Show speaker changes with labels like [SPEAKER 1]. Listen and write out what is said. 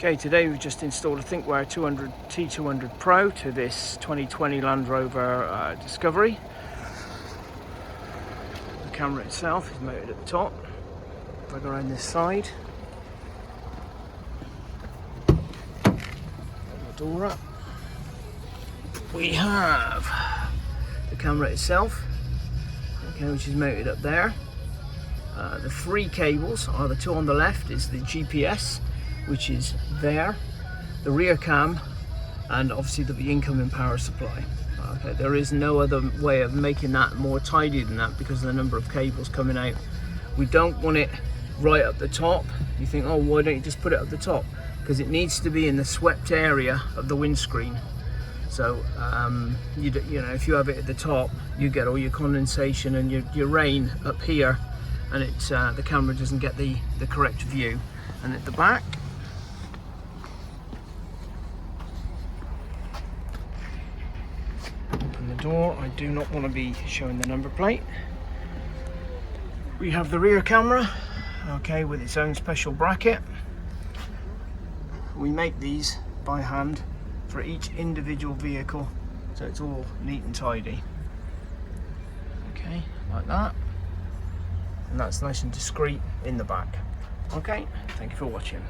[SPEAKER 1] Okay, today we've just installed a Thinkware T200 Pro to this 2020 Land Rover Discovery. The camera itself is mounted at the top. If I go around this side, open the door up. We have the camera itself, okay, which is mounted up there. The three cables are the two on the left is the GPS, which is there, the rear cam, and obviously the incoming power supply. Okay, there is no other way of making that more tidy than that because of the number of cables coming out. We don't want it right up the top. You think, oh, why don't you just put it up the top? Because it needs to be in the swept area of the windscreen. So you know, if you have it at the top, you get all your condensation and your rain up here, and the camera doesn't get the correct view. And at the back, open the door. I do not want to be showing the number plate. We have the rear camera, okay, with its own special bracket. We make these by hand for each individual vehicle, so it's all neat and tidy. Okay, like that. And that's nice and discreet in the back. Okay, thank you for watching.